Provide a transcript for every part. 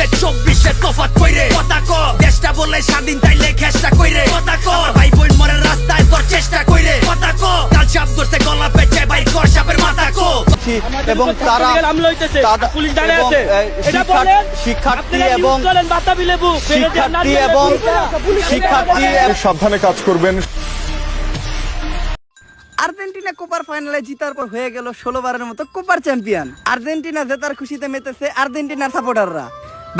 2024 তফাৎ কইরে কথা ক দেশটা বলে স্বাধীন তাইলে খেসটা কইরে কথা ক ভাই বোন মরে রাস্তায় তোর চেষ্টা কইরে কথা ক কাল সাপ ধরছে গলা পেঁচে ভাই কর সাপের মাথা ক এবং তারা পুলিশ দাঁড়িয়ে আছে এটা বলেন শিক্ষার্থী এবং সাবধানে কাজ করবেন। আর্জেন্টিনা কোপার ফাইনালে জিতার পর হয়ে গেল 16 বারের মতো কোপার চ্যাম্পিয়ন। আর্জেন্টিনা জেতার খুশিতে মেতেছে আর্জেন্টিনার সাপোর্টাররা।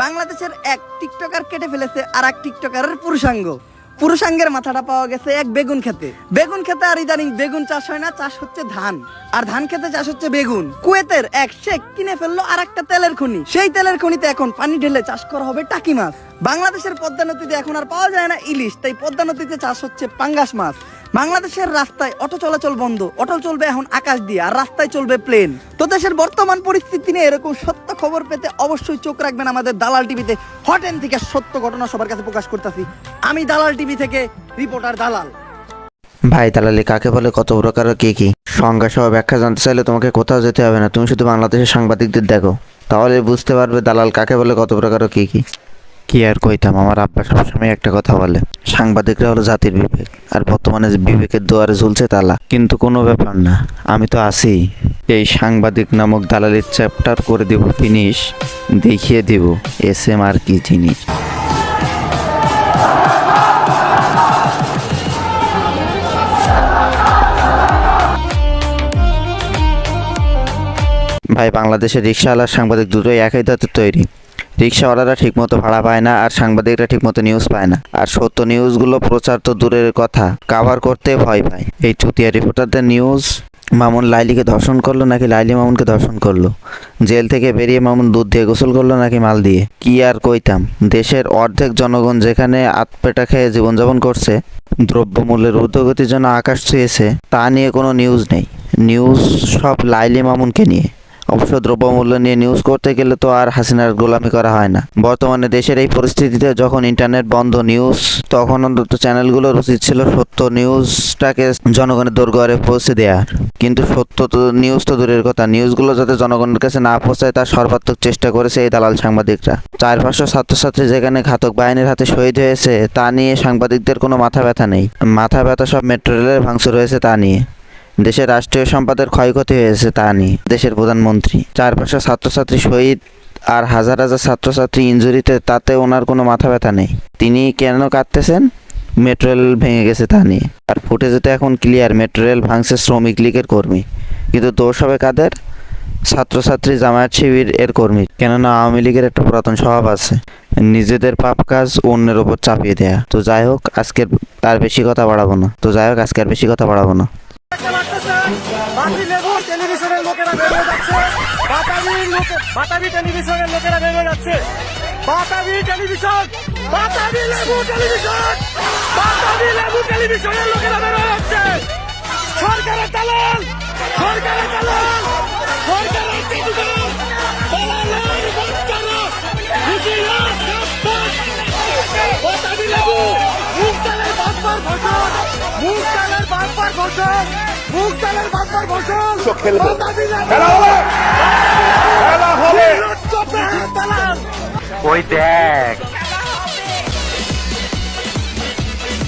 বাংলাদেশের এক টিকটকার কেটে ফেলেছে আর এক টিকটকারের পুরুষাঙ্গ। পুরুষাঙ্গের মাথাটা পাওয়া গেছে এক বেগুন খেতে। বেগুন খেতে আর ইদানিং বেগুন চাষ হয় না, চাষ হচ্ছে ধান। আর ধান খেতে চাষ হচ্ছে বেগুন। কুয়েতের এক শেখ কিনে ফেললো আর একটা তেলের খনি। সেই তেলের খনিতে এখন পানি ঢেলে চাষ করা হবে টাকি মাছ। বাংলাদেশের পদ্মা নদীতে এখন আর পাওয়া যায় না ইলিশ, তাই পদ্মা নদীতে চাষ হচ্ছে পাঙ্গাস মাছ। বাংলাদেশের রাস্তায় অটো চলাচল বন্ধ, অটো চলবে এখন আকাশ দিয়ে, আর রাস্তায় চলবে প্লেন। তো দেশের বর্তমান পরিস্থিতি নিয়ে এরকম সত্য খবর পেতে অবশ্যই চোখ রাখবেন আমাদের দালাল টিভিতে। হটেন থেকে সত্য ঘটনা সবার কাছে প্রকাশ করতেছি। আমি দালাল টিভি থেকে রিপোর্টার দালাল। ভাই দালালি কাকে বলে, কত প্রকার ও কি কি সংজ্ঞা সহ ব্যাখ্যা জানতে চাইলে তোমাকে কোথাও যেতে হবে না, তুমি শুধু বাংলাদেশের সাংবাদিকদের দেখো, তাহলে বুঝতে পারবে দালাল কাকে বলে, কত প্রকার ও কি কি। কি আর কইতাম, আমার আব্বা সবসময় একটা কথা বলে, সাংবাদিকরা হলো জাতির বিবেক, আর বর্তমানে বিবেকের দুয়ারে ঝুলছে তালা। কিন্তু কোনো ব্যাপার না, আমি তো আছি। এই সাংবাদিক নামক দালালির চ্যাপ্টার করে দিব ফিনিশ, দেখিয়ে দিব SM আর কি জিনিস। ভাই বাংলাদেশের রিক্সাওয়ালার সাংবাদিক দুটোই একই ধাতুর তৈরি। রিক্সাওয়ালারা ঠিকমতো ভাড়া পায় না, আর সাংবাদিকরা ঠিকমতো নিউজ পায় না। আর সত্য নিউজগুলো প্রচার তো দূরের কথা, কাভার করতে ভয় পায়। এই চুতিয়া রিপোর্টারদের নিউজ, মামুন লাইলিকে ধর্ষণ করলো নাকি লাইলি মামুনকে ধর্ষণ করলো, জেল থেকে বেরিয়ে মামুন দুধ দিয়ে গোসল করলো নাকি মাল দিয়ে। কি আর কইতাম, দেশের অর্ধেক জনগণ যেখানে আতপেটা খেয়ে জীবনযাপন করছে, দ্রব্যমূল্যের ঊর্ধ্বগতির জন্য আকাশ ছুঁয়েছে, তা নিয়ে কোনো নিউজ নেই। নিউজ সব লাইলি মামুনকে নিয়ে। অবশ্য দ্রব্যমূল্য নিয়ে নিউজ করতে গেলে তো আর হাসিনার গোলামি করা হয় না। বর্তমানে দেশের এই পরিস্থিতিতে যখন ইন্টারনেট বন্ধ নিউজ, তখন অন্তত চ্যানেলগুলোর উচিত ছিল সত্য নিউজটাকে জনগণের দোরগোড়ায় পৌঁছে দেওয়ার। কিন্তু সত্য তো নিউজ তো দূরের কথা, নিউজগুলো যাতে জনগণের কাছে না পৌঁছায় তার সর্বাত্মক চেষ্টা করেছে এই দালাল সাংবাদিকরা। 400 ছাত্রছাত্রী যেখানে ঘাতক বাহিনীর হাতে শহীদ হয়েছে, তা নিয়ে সাংবাদিকদের কোনো মাথা ব্যথা নেই। মাথা ব্যথা সব মেট্রো রেলের ভাঙচুর হয়েছে তা নিয়ে, দেশের রাষ্ট্রীয় সম্পদের ক্ষয়ক্ষতি হয়েছে তা নিয়ে, দেশের প্রধানমন্ত্রী 400 ছাত্রছাত্রী শহীদ আর হাজার হাজার ছাত্রছাত্রী ইনজুরিতে, তাতে ওনার কোনো মাথা ব্যথা নেই। তিনি কেন কাঁদতেছেন, মেট্রো রেল ভেঙে গেছে তা নিয়ে। আর ফুটেজেতে এখন ক্লিয়ার, মেট্রো রেল ভাঙছে শ্রমিক লীগের কর্মী, কিন্তু দোষ হবে কাদের, ছাত্রছাত্রী জামায়াত শিবির এর কর্মী। কেননা আওয়ামী লীগের একটা পুরাতন স্বভাব আছে, নিজেদের পাপ কাজ অন্যের ওপর চাপিয়ে দেয়া। তো যাই হোক, আজকের আর বেশি কথা বাড়াবো না। টেলিভিশনের লোকেরা ভেবে যাচ্ছে, বাতাবি টেলিভিশনের লোকেরা ভেবে যাচ্ছে, বাতাবি লেবু টেলিভিশনের লোকেরা ভেবে যাচ্ছে সরকারের দালাল, সরকারের বাতাবি লেবু মুখতালের বাম্পার ঘোষণ, ওই দেখ